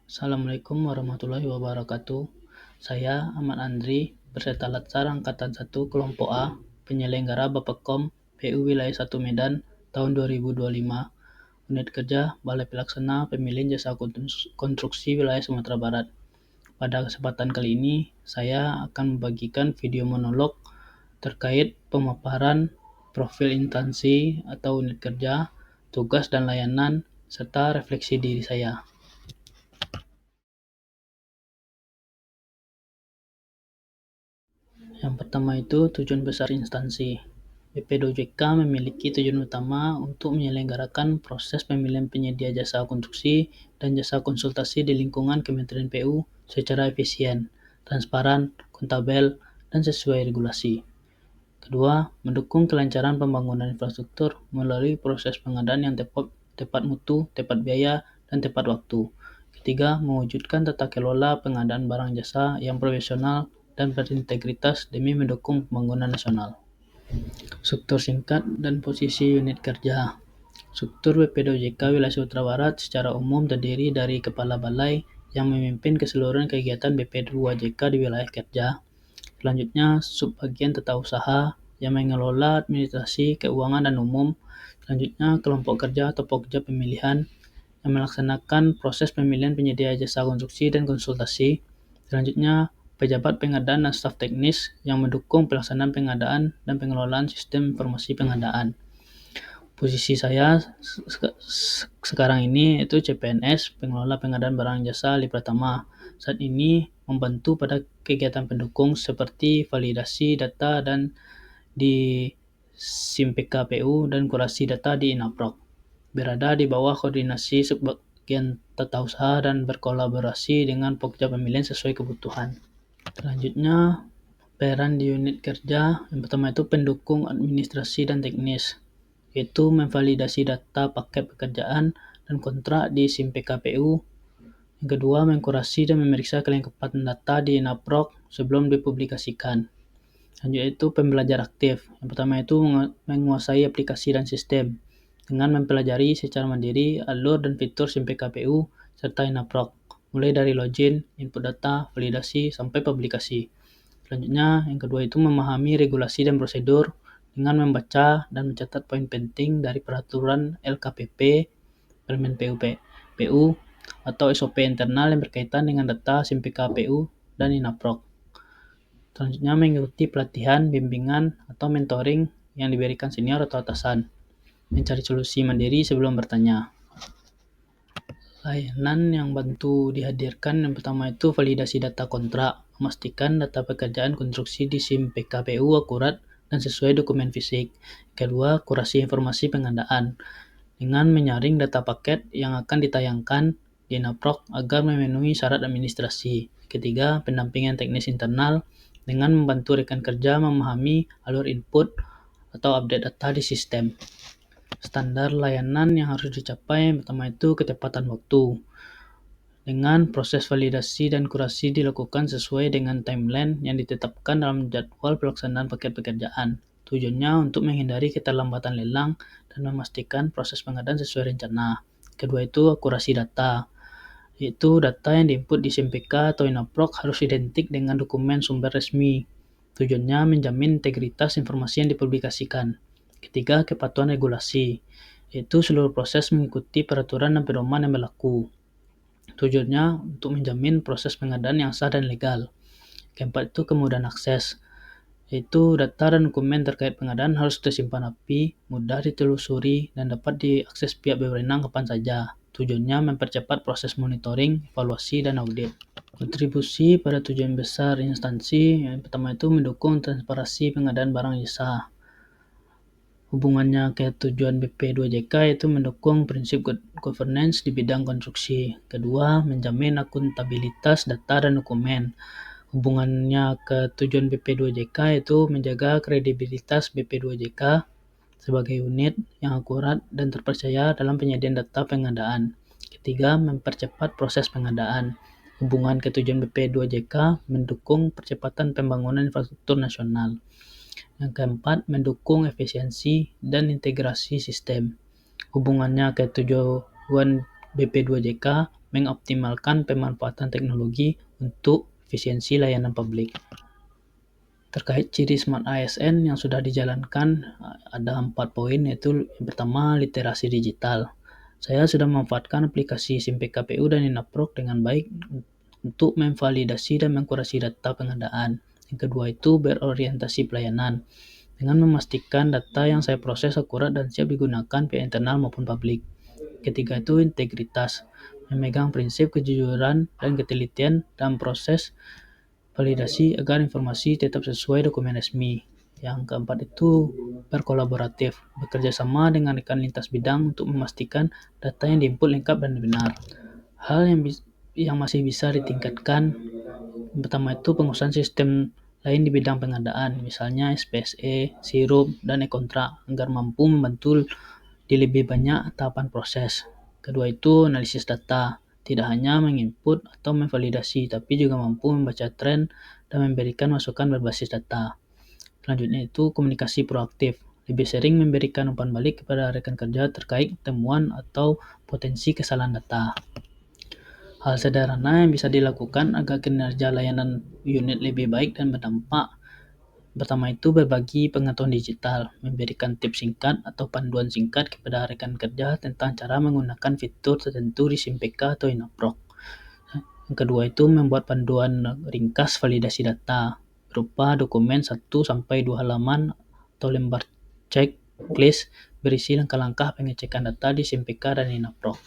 Assalamualaikum warahmatullahi wabarakatuh. Saya Ahmad Andri, beserta Latsar Angkatan 1 Kelompok A, penyelenggara Bappekom PU Wilayah 1 Medan tahun 2025, Unit Kerja Balai Pelaksana Pemilihan Jasa Konstruksi Wilayah Sumatera Barat. Pada kesempatan kali ini, saya akan membagikan video monolog terkait pemaparan profil instansi atau unit kerja, tugas dan layanan, serta refleksi diri saya. Yang pertama itu tujuan besar instansi. BP2JK memiliki tujuan utama untuk menyelenggarakan proses pemilihan penyedia jasa konstruksi dan jasa konsultasi di lingkungan Kementerian PU secara efisien, transparan, akuntabel, dan sesuai regulasi. Kedua, mendukung kelancaran pembangunan infrastruktur melalui proses pengadaan yang tepat mutu, tepat biaya, dan tepat waktu. Ketiga, mewujudkan tata kelola pengadaan barang jasa yang profesional dan berintegritas demi mendukung pembangunan nasional. Struktur singkat dan posisi unit kerja. Struktur BP2JK Wilayah Sumatera Barat secara umum terdiri dari Kepala Balai yang memimpin keseluruhan kegiatan BP2JK di wilayah kerja. Selanjutnya, subbagian tata usaha yang mengelola administrasi, keuangan, dan umum. Selanjutnya, kelompok kerja atau pokja pemilihan yang melaksanakan proses pemilihan penyedia jasa konstruksi dan konsultasi. Selanjutnya, pejabat pengadaan dan staf teknis yang mendukung pelaksanaan pengadaan dan pengelolaan sistem informasi pengadaan. Posisi saya sekarang ini itu CPNS, pengelola pengadaan barang jasa Ali Pratama. Saat ini membantu pada kegiatan pendukung seperti validasi data dan di SIMPK PU dan kurasi data di Inaprok. Berada di bawah koordinasi subbagian tata usaha dan berkolaborasi dengan pokja pemilihan sesuai kebutuhan. Selanjutnya, peran di unit kerja yang pertama itu pendukung administrasi dan teknis, yaitu memvalidasi data paket pekerjaan dan kontrak di SIMPK PU. Yang kedua, mengkurasi dan memeriksa kelengkapan data di Inaprok sebelum dipublikasikan. Selanjutnya itu pembelajar aktif. Yang pertama itu menguasai aplikasi dan sistem dengan mempelajari secara mandiri alur dan fitur SIMPK PU serta Inaprok, mulai dari login, input data, validasi, sampai publikasi. Selanjutnya, yang kedua itu memahami regulasi dan prosedur dengan membaca dan mencatat poin penting dari peraturan LKPP, Permen PU, atau SOP internal yang berkaitan dengan data SIMPK PU dan Inaprok. Selanjutnya, mengikuti pelatihan, bimbingan, atau mentoring yang diberikan senior atau atasan. Mencari solusi mandiri sebelum bertanya. Layanan yang bantu dihadirkan yang pertama itu validasi data kontrak, memastikan data pekerjaan konstruksi di SIMPK PU akurat dan sesuai dokumen fisik. Kedua, kurasi informasi pengadaan dengan menyaring data paket yang akan ditayangkan di Inaprok agar memenuhi syarat administrasi. Ketiga, pendampingan teknis internal dengan membantu rekan kerja memahami alur input atau update data di sistem. Standar layanan yang harus dicapai yang pertama itu ketepatan waktu. Dengan proses validasi dan kurasi dilakukan sesuai dengan timeline yang ditetapkan dalam jadwal pelaksanaan paket pekerjaan. Tujuannya untuk menghindari keterlambatan lelang dan memastikan proses pengadaan sesuai rencana. Kedua itu akurasi data, yaitu data yang diinput di SIMPK atau Inaprok harus identik dengan dokumen sumber resmi. Tujuannya menjamin integritas informasi yang dipublikasikan. Ketiga, kepatuhan regulasi, yaitu seluruh proses mengikuti peraturan dan pedoman yang berlaku. Tujuannya untuk menjamin proses pengadaan yang sah dan legal. Keempat itu kemudahan akses, yaitu data dan dokumen terkait pengadaan harus tersimpan rapi, mudah ditelusuri, dan dapat diakses pihak berwenang kapan saja. Tujuannya mempercepat proses monitoring, evaluasi, dan audit. Kontribusi pada tujuan besar instansi yang pertama itu mendukung transparansi pengadaan barang jasa. Hubungannya ke tujuan BP2JK itu mendukung prinsip good governance di bidang konstruksi. Kedua, menjamin akuntabilitas data dan dokumen. Hubungannya ke tujuan BP2JK itu menjaga kredibilitas BP2JK sebagai unit yang akurat dan terpercaya dalam penyediaan data pengadaan. Ketiga, mempercepat proses pengadaan. Hubungan ke tujuan BP2JK mendukung percepatan pembangunan infrastruktur nasional. Yang keempat, mendukung efisiensi dan integrasi sistem. Hubungannya ke tujuan BP2JK mengoptimalkan pemanfaatan teknologi untuk efisiensi layanan publik. Terkait ciri Smart ASN yang sudah dijalankan, ada 4 poin, yaitu yang pertama, literasi digital. Saya sudah memanfaatkan aplikasi SIM PKPU dan Inaprok dengan baik untuk memvalidasi dan mengkurasi data pengadaan. Yang kedua itu berorientasi pelayanan, dengan memastikan data yang saya proses akurat dan siap digunakan pihak internal maupun publik. Ketiga itu integritas, memegang prinsip kejujuran dan ketelitian dalam proses validasi agar informasi tetap sesuai dokumen resmi. Yang keempat itu berkolaboratif, bekerja sama dengan rekan lintas bidang untuk memastikan data yang diinput lengkap dan benar. Hal yang masih bisa ditingkatkan, pertama itu pengusahaan sistem lain di bidang pengadaan, misalnya SPSE, Sirup, dan e-kontrak, agar mampu membantu di lebih banyak tahapan proses. Kedua itu analisis data, tidak hanya menginput atau memvalidasi, tapi juga mampu membaca tren dan memberikan masukan berbasis data. Selanjutnya itu komunikasi proaktif, lebih sering memberikan umpan balik kepada rekan kerja terkait temuan atau potensi kesalahan data. Hal sederhana yang bisa dilakukan agar kinerja layanan unit lebih baik dan berdampak. Pertama itu berbagi pengetahuan digital, memberikan tips singkat atau panduan singkat kepada rekan kerja tentang cara menggunakan fitur tertentu di SIM PK atau Inaprok. Yang kedua itu membuat panduan ringkas validasi data, berupa dokumen 1-2 halaman atau lembar checklist berisi langkah-langkah pengecekan data di SIM PK dan Inaprok.